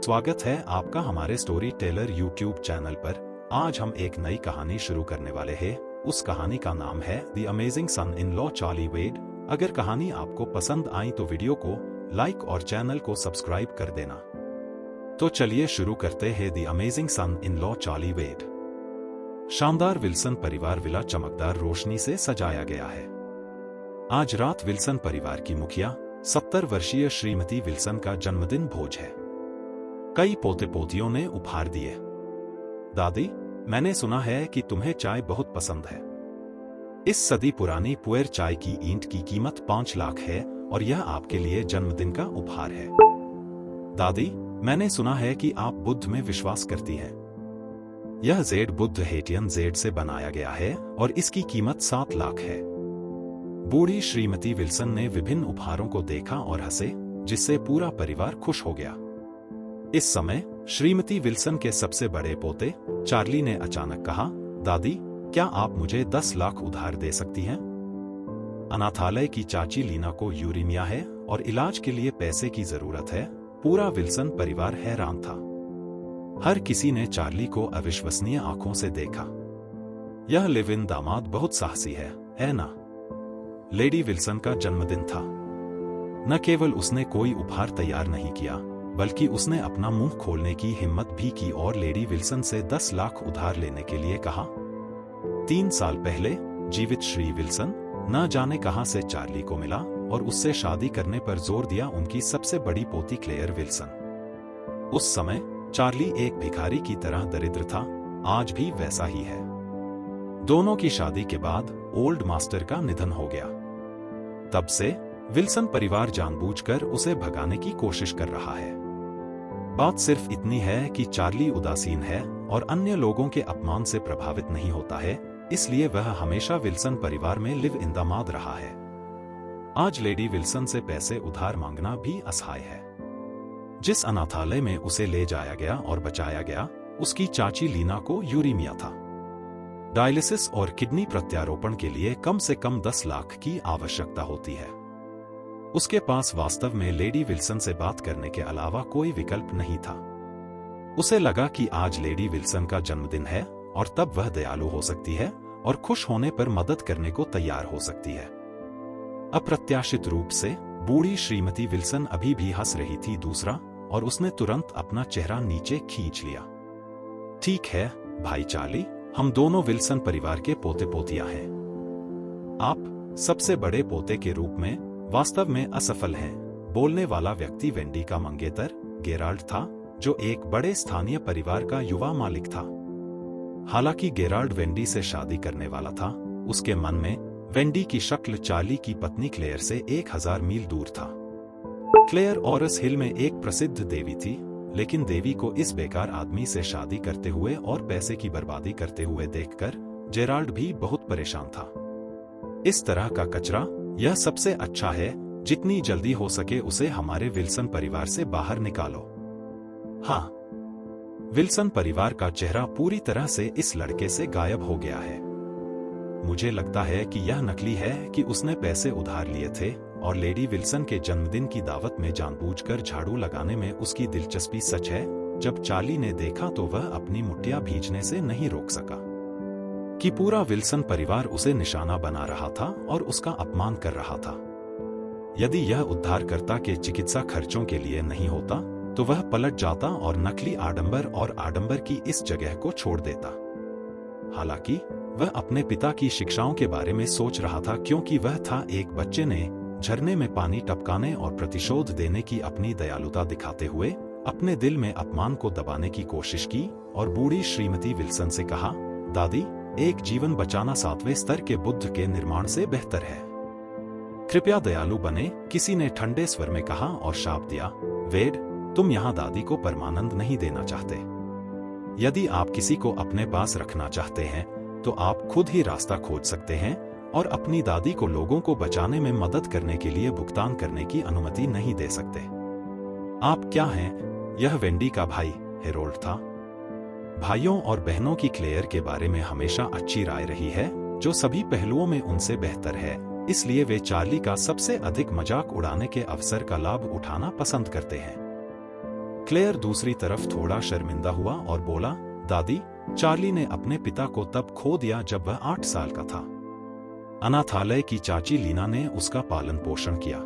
स्वागत है आपका हमारे स्टोरी टेलर यूट्यूब चैनल पर। आज हम एक नई कहानी शुरू करने वाले हैं। उस कहानी का नाम है the amazing son in law Charlie Wade. अगर कहानी आपको पसंद आई तो वीडियो को लाइक और चैनल को सब्सक्राइब कर देना। तो चलिए शुरू करते हैं the amazing son in law Charlie Wade. शानदार विल्सन परिवार विला चमकदार रोशनी से सजाया गया है। आज रात विल्सन परिवार की मुखिया 70 वर्षीय श्रीमती विल्सन का जन्मदिन भोज है। कई पोते पोतियों ने उपहार दिए। दादी, मैंने सुना है कि तुम्हें चाय बहुत पसंद है। इस सदी पुरानी पुएर चाय की ईंट की कीमत 5 लाख है और यह आपके लिए जन्मदिन का उपहार है। दादी, मैंने सुना है कि आप बुद्ध में विश्वास करती हैं। यह जेड बुद्ध हेटियन जेड से बनाया गया है और इसकी कीमत 7 लाख है। बूढ़ी श्रीमती विल्सन ने विभिन्न उपहारों को देखा और हंसे, जिससे पूरा परिवार खुश हो गया। इस समय श्रीमती विल्सन के सबसे बड़े पोते चार्ली ने अचानक कहा, दादी, क्या आप मुझे 10 लाख उधार दे सकती हैं? अनाथालय की चाची लीना को यूरेनिया है और इलाज के लिए पैसे की जरूरत है। पूरा विल्सन परिवार हैरान था। हर किसी ने चार्ली को अविश्वसनीय आंखों से देखा। यह लिव इन दामाद बहुत साहसी है ना? लेडी विल्सन का जन्मदिन था। न केवल उसने कोई उपहार तैयार नहीं किया, बल्कि उसने अपना मुंह खोलने की हिम्मत भी की और लेडी विल्सन से 10 लाख उधार लेने के लिए कहा। 3 साल पहले जीवित श्री विल्सन न जाने कहां से चार्ली को मिला और उससे शादी करने पर जोर दिया उनकी सबसे बड़ी पोती क्लेयर विल्सन। उस समय चार्ली एक भिखारी की तरह दरिद्र था, आज भी वैसा ही है। दोनों की शादी के बाद ओल्ड मास्टर का निधन हो गया। तब से विल्सन परिवार जानबूझकर उसे भगाने की कोशिश कर रहा है। बात सिर्फ इतनी है कि चार्ली उदासीन है और अन्य लोगों के अपमान से प्रभावित नहीं होता है, इसलिए वह हमेशा विल्सन परिवार में लिव इन दामाद रहा है। आज लेडी विल्सन से पैसे उधार मांगना भी असहाय है। जिस अनाथालय में उसे ले जाया गया और बचाया गया, उसकी चाची लीना को यूरेनिया था। डायलिसिस और किडनी प्रत्यारोपण के लिए कम से कम 10 लाख की आवश्यकता होती है। उसके पास वास्तव में लेडी विल्सन से बात करने के अलावा कोई विकल्प नहीं था। उसे लगा कि आज लेडी विल्सन का जन्मदिन है और तब वह दयालु हो सकती है और खुश होने पर मदद करने को तैयार हो सकती है। अप्रत्याशित रूप से बूढ़ी श्रीमती विल्सन अभी भी हंस रही थी दूसरा, और उसने तुरंत अपना चेहरा नीचे खींच लिया। ठीक है भाई चार्ली, हम दोनों विल्सन परिवार के पोते पोतियां हैं। आप सबसे बड़े पोते के रूप में वास्तव में असफल हैं। बोलने वाला व्यक्ति वेंडी का मंगेतर गेराल्ड था, जो एक बड़े स्थानीय परिवार का युवा मालिक था। हालांकि गेराल्ड वेंडी से शादी करने वाला था, उसके मन में वेंडी की शक्ल चार्ली की पत्नी क्लेयर से 1000 मील दूर था। क्लेयर ऑरस हिल में एक प्रसिद्ध देवी थी, लेकिन देवी को इस बेकार आदमी से शादी करते हुए और पैसे की बर्बादी करते हुए देखकर जेराल्ड भी बहुत परेशान था। इस तरह का कचरा, यह सबसे अच्छा है, जितनी जल्दी हो सके उसे हमारे विल्सन परिवार से बाहर निकालो। हाँ, विल्सन परिवार का चेहरा पूरी तरह से इस लड़के से गायब हो गया है। मुझे लगता है कि यह नकली है कि उसने पैसे उधार लिए थे और लेडी विल्सन के जन्मदिन की दावत में जानबूझकर झाड़ू लगाने में उसकी दिलचस्पी सच है। जब चार्ली ने देखा तो वह अपनी मुट्ठियां भींचने से नहीं रोक सका कि पूरा विल्सन परिवार उसे निशाना बना रहा था और उसका अपमान कर रहा था। यदि यह उद्धारकर्ता के चिकित्सा खर्चों के लिए नहीं होता, तो वह पलट जाता और नकली आडंबर और आडंबर की इस जगह को छोड़ देता। हालांकि वह अपने पिता की शिक्षाओं के बारे में सोच रहा था, क्योंकि वह था एक बच्चे ने झरने में पानी टपकाने और प्रतिशोध देने की अपनी दयालुता दिखाते हुए अपने दिल में अपमान को दबाने की कोशिश की और बूढ़ी श्रीमती विल्सन से कहा, दादी, एक जीवन बचाना 7वें स्तर के बुद्ध के निर्माण से बेहतर है। कृपया दयालु बने, किसी ने ठंडे स्वर में कहा और शाप दिया। वेड, तुम यहाँ दादी को परमानंद नहीं देना चाहते। यदि आप किसी को अपने पास रखना चाहते हैं, तो आप खुद ही रास्ता खोज सकते हैं और अपनी दादी को लोगों को बचाने में मदद करने के लिए भुगतान करने की अनुमति नहीं दे सकते। आप क्या हैं? यह वेंडी का भाई हेरोल्ड था। भाइयों और बहनों की क्लेयर के बारे में हमेशा अच्छी राय रही है, जो सभी पहलुओं में उनसे बेहतर है, इसलिए वे चार्ली का सबसे अधिक मजाक उड़ाने के अवसर का लाभ उठाना पसंद करते हैं। क्लेयर दूसरी तरफ थोड़ा शर्मिंदा हुआ और बोला, दादी, चार्ली ने अपने पिता को तब खो दिया जब वह 8 साल का था। अनाथालय की चाची लीना ने उसका पालन पोषण किया।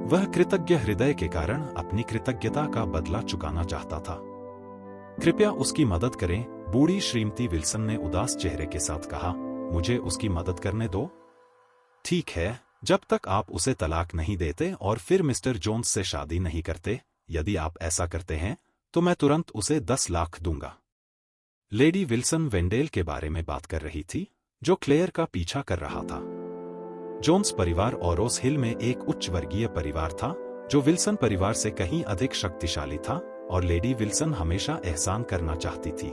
वह कृतज्ञ हृदय के कारण अपनी कृतज्ञता का बदला चुकाना चाहता था। कृपया उसकी मदद करें, बूढ़ी श्रीमती विल्सन ने उदास चेहरे के साथ कहा। मुझे उसकी मदद करने दो। ठीक है, जब तक आप उसे तलाक नहीं देते और फिर मिस्टर जोन्स से शादी नहीं करते। यदि आप ऐसा करते हैं तो मैं तुरंत उसे 10 लाख दूंगा। लेडी विल्सन वेंडेल के बारे में बात कर रही थी, जो क्लेयर का पीछा कर रहा था। जोन्स परिवार ओरोस हिल में एक उच्च वर्गीय परिवार था, जो विल्सन परिवार से कहीं अधिक शक्तिशाली था, और लेडी विल्सन हमेशा एहसान करना चाहती थी।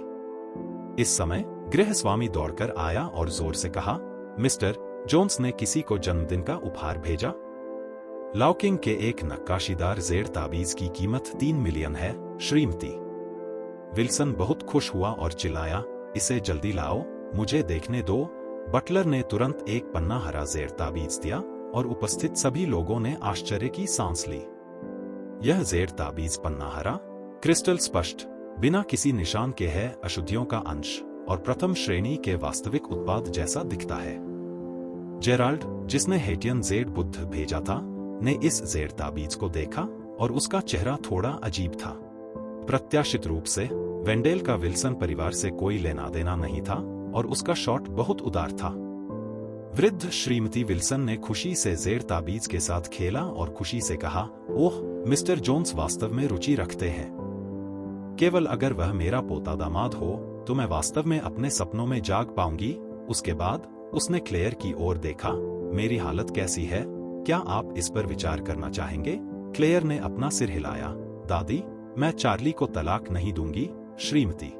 इस समय गृहस्वामी दौड़कर आया और जोर से कहा, मिस्टर जोन्स ने किसी को जन्मदिन का उपहार भेजा। लॉकिंग के एक नक्काशीदार जेर ताबीज की कीमत 3 मिलियन है, श्रीमती। विल्सन बहुत खुश हुआ और चिल्लाया, इसे जल्दी लाओ, मुझे देखने दो। बटलर ने तुरंत एक पन्ना हरा जेर ताबीज दिया और उपस्थित सभी लोगों ने आश्चर्य की सांस ली। यह जेर ताबीज पन्ना हरा, क्रिस्टल स्पष्ट, बिना किसी निशान के है, अशुद्धियों का अंश और प्रथम श्रेणी के वास्तविक उत्पाद जैसा दिखता है। जेराल्ड, जिसने हेटियन जेड बुद्ध भेजा था, ने इस जेर ताबीज को देखा और उसका चेहरा थोड़ा अजीब था। प्रत्याशित रूप से वेंडेल का विल्सन परिवार से कोई लेना देना नहीं था और उसका शॉट बहुत उदार था। वृद्ध श्रीमती विल्सन ने खुशी से जेर ताबीज के साथ खेला और खुशी से कहा, ओह, मिस्टर जोन्स वास्तव में रुचि रखते हैं। केवल अगर वह मेरा पोता दामाद हो तो मैं वास्तव में अपने सपनों में जाग पाऊंगी। उसके बाद उसने क्लेयर की ओर देखा, मेरी हालत कैसी है, क्या आप इस पर विचार करना चाहेंगे? क्लेयर ने अपना सिर हिलाया, दादी, मैं चार्ली को तलाक नहीं दूंगी, श्रीमती।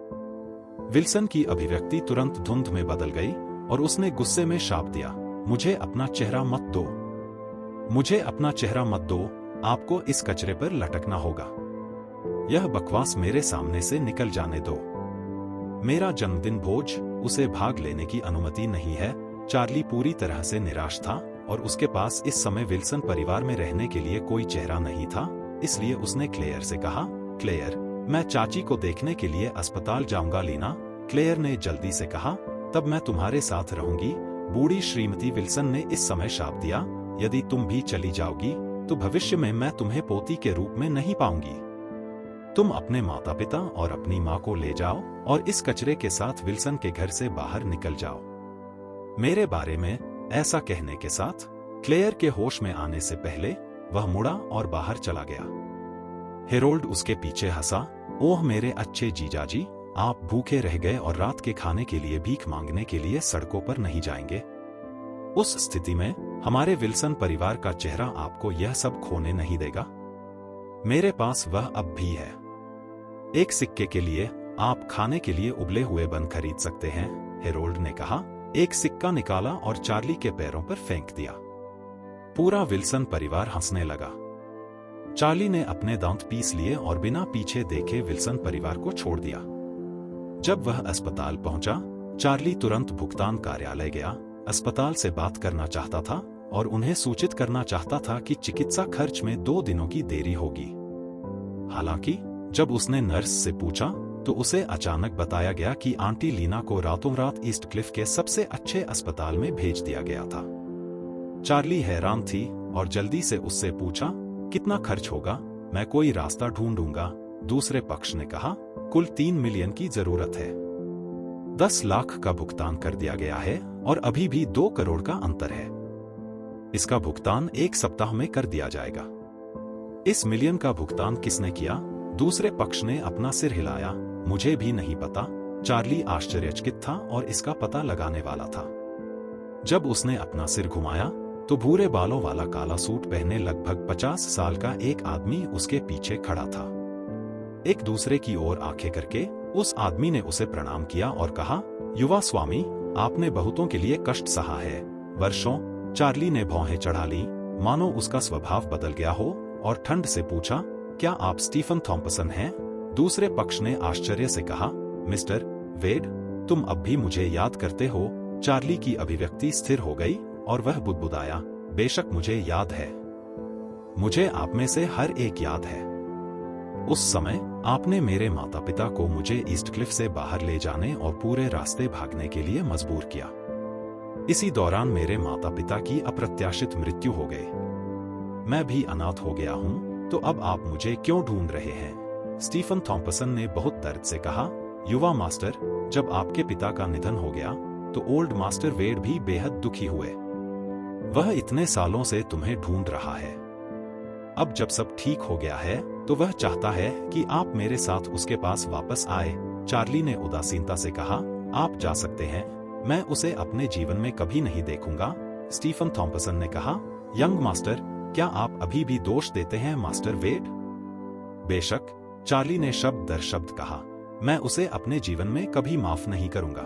विल्सन की अभिव्यक्ति तुरंत धुंध में बदल गई और उसने गुस्से में शाप दिया, मुझे अपना चेहरा मत दो, मुझे अपना चेहरा मत दो, आपको इस कचरे पर लटकना होगा। यह बकवास मेरे सामने से निकल जाने दो। मेरा जन्मदिन भोज, उसे भाग लेने की अनुमति नहीं है। चार्ली पूरी तरह से निराश था और उसके पास इस समय विल्सन परिवार में रहने के लिए कोई चेहरा नहीं था, इसलिए उसने क्लेयर से कहा, क्लेयर, मैं चाची को देखने के लिए अस्पताल जाऊंगा। लीना, क्लेयर ने जल्दी से कहा, तब मैं तुम्हारे साथ रहूंगी। बूढ़ी श्रीमती विल्सन ने इस समय शाप दिया, यदि तुम भी चली जाओगी तो भविष्य में मैं तुम्हें पोती के रूप में नहीं पाऊंगी। तुम अपने माता पिता और अपनी माँ को ले जाओ और इस कचरे के साथ विल्सन के घर से बाहर निकल जाओ। मेरे बारे में ऐसा कहने के साथ क्लेयर के होश में आने से पहले वह मुड़ा और बाहर चला गया। हेरोल्ड उसके पीछे हंसा, ओह मेरे अच्छे जीजाजी, आप भूखे रह गए और रात के खाने के लिए भीख मांगने के लिए सड़कों पर नहीं जाएंगे। उस स्थिति में हमारे विल्सन परिवार का चेहरा आपको यह सब खोने नहीं देगा। मेरे पास वह अब भी है। एक सिक्के के लिए आप खाने के लिए उबले हुए बन खरीद सकते हैं, हेरोल्ड ने कहा। एक सिक्का निकाला और चार्ली के पैरों पर फेंक दिया। पूरा विल्सन परिवार हंसने लगा। चार्ली ने अपने दांत पीस लिए और बिना पीछे देखे विल्सन परिवार को छोड़ दिया। जब वह अस्पताल पहुंचा, चार्ली तुरंत भुगतान कार्यालय गया, अस्पताल से बात करना चाहता था और उन्हें सूचित करना चाहता था कि चिकित्सा खर्च में 2 दिनों की देरी होगी। हालांकि जब उसने नर्स से पूछा तो उसे अचानक बताया गया कि आंटी लीना को रातों रात ईस्ट क्लिफ के सबसे अच्छे अस्पताल में भेज दिया गया था। चार्ली हैरान थी और जल्दी से उससे पूछा, कितना खर्च होगा? मैं कोई रास्ता ढूंढूंगा, दूसरे पक्ष ने कहा। कुल 3 मिलियन की जरूरत है। 10 लाख का भुगतान कर दिया गया है और अभी भी 2 करोड़ का अंतर है। इसका भुगतान 1 सप्ताह में कर दिया जाएगा। इस मिलियन का भुगतान किसने किया? दूसरे पक्ष ने अपना सिर हिलाया, मुझे भी नहीं पता। चार्ली आश्चर्यचकित था और इसका पता लगाने वाला था। जब उसने अपना सिर घुमाया तो भूरे बालों वाला काला सूट पहने लगभग 50 साल का एक आदमी उसके पीछे खड़ा था। एक दूसरे की ओर आंखें करके उस आदमी ने उसे प्रणाम किया और कहा, युवा स्वामी, आपने बहुतों के लिए कष्ट सहा है, वर्षों। चार्ली ने भौहें चढ़ा ली, मानो उसका स्वभाव बदल गया हो, और ठंड से पूछा, क्या आप स्टीफन थॉम्पसन हैं? दूसरे पक्ष ने आश्चर्य से कहा, मिस्टर वेड, तुम अब भी मुझे याद करते हो? चार्ली की अभिव्यक्ति स्थिर हो गई और वह बुदबुदाया, बेशक मुझे याद है। मुझे आप में से हर एक याद है। उस समय आपने मेरे माता पिता को मुझे ईस्ट क्लिफ से बाहर ले जाने और पूरे रास्ते भागने के लिए मजबूर किया। इसी दौरान मेरे माता पिता की अप्रत्याशित मृत्यु हो गई। मैं भी अनाथ हो गया हूं, तो अब आप मुझे क्यों ढूंढ रहे हैं? स्टीफन थॉम्पसन ने बहुत दर्द से कहा। युवा मास्टर, जब आपके पिता का निधन हो गया तो ओल्ड मास्टर वेड भी बेहद दुखी हुए। वह इतने सालों से तुम्हें ढूंढ रहा है। अब जब सब ठीक हो गया है तो वह चाहता है कि आप मेरे साथ उसके पास वापस आए। चार्ली ने उदासीनता से कहा। आप जा सकते हैं, मैं उसे अपने जीवन में कभी नहीं देखूंगा। स्टीफन थॉम्पसन ने कहा। यंग मास्टर, क्या आप अभी भी दोष देते हैं मास्टर वेड? बेशक, चार्ली ने शब्द दर शब्द कहा। मैं उसे अपने जीवन में कभी माफ नहीं करूंगा।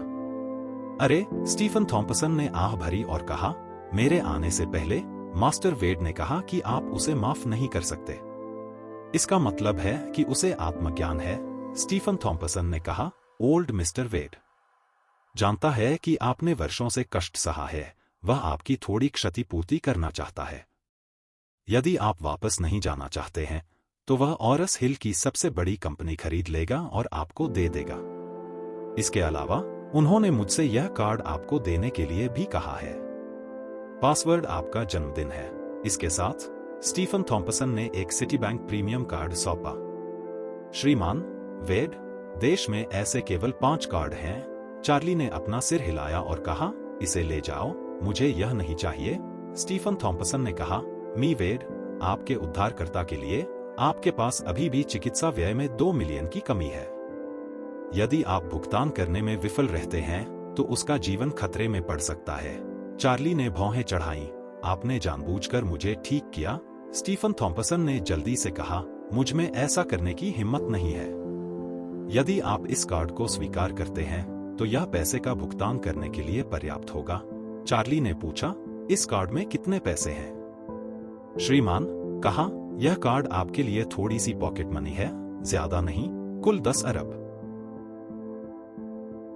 अरे, स्टीफन थॉम्पसन ने आह भरी और कहा, मेरे आने से पहले मास्टर वेड ने कहा कि आप उसे माफ नहीं कर सकते। इसका मतलब है कि उसे आत्मज्ञान है। स्टीफन थॉम्पसन ने कहा। ओल्ड मिस्टर वेड जानता है कि आपने वर्षों से कष्ट सहा है। वह आपकी थोड़ी क्षतिपूर्ति करना चाहता है। यदि आप वापस नहीं जाना चाहते हैं तो वह ऑरस हिल की सबसे बड़ी कंपनी खरीद लेगा और आपको दे देगा। इसके अलावा उन्होंने मुझसे यह कार्ड आपको देने के लिए भी कहा है। पासवर्ड आपका जन्मदिन है। इसके साथ स्टीफन थॉम्पसन ने एक सिटी बैंक प्रीमियम कार्ड सौंपा। श्रीमान वेड, देश में ऐसे केवल 5 कार्ड हैं। चार्ली ने अपना सिर हिलाया और कहा, इसे ले जाओ, मुझे यह नहीं चाहिए। स्टीफन थॉम्पसन ने कहा, मी वेड, आपके उद्धारकर्ता के लिए आपके पास अभी भी चिकित्सा व्यय में 2 मिलियन की कमी है। यदि आप भुगतान करने में विफल रहते हैं तो उसका जीवन खतरे में पड़ सकता है। चार्ली ने भौहें चढ़ाईं। आपने जानबूझकर मुझे ठीक किया। स्टीफन थॉम्पसन ने जल्दी से कहा, मुझ में ऐसा करने की हिम्मत नहीं है। यदि आप इस कार्ड को स्वीकार करते हैं तो यह पैसे का भुगतान करने के लिए पर्याप्त होगा। चार्ली ने पूछा, इस कार्ड में कितने पैसे हैं? श्रीमान कहा, यह कार्ड आपके लिए थोड़ी सी पॉकेट मनी है, ज्यादा नहीं, कुल 10 अरब।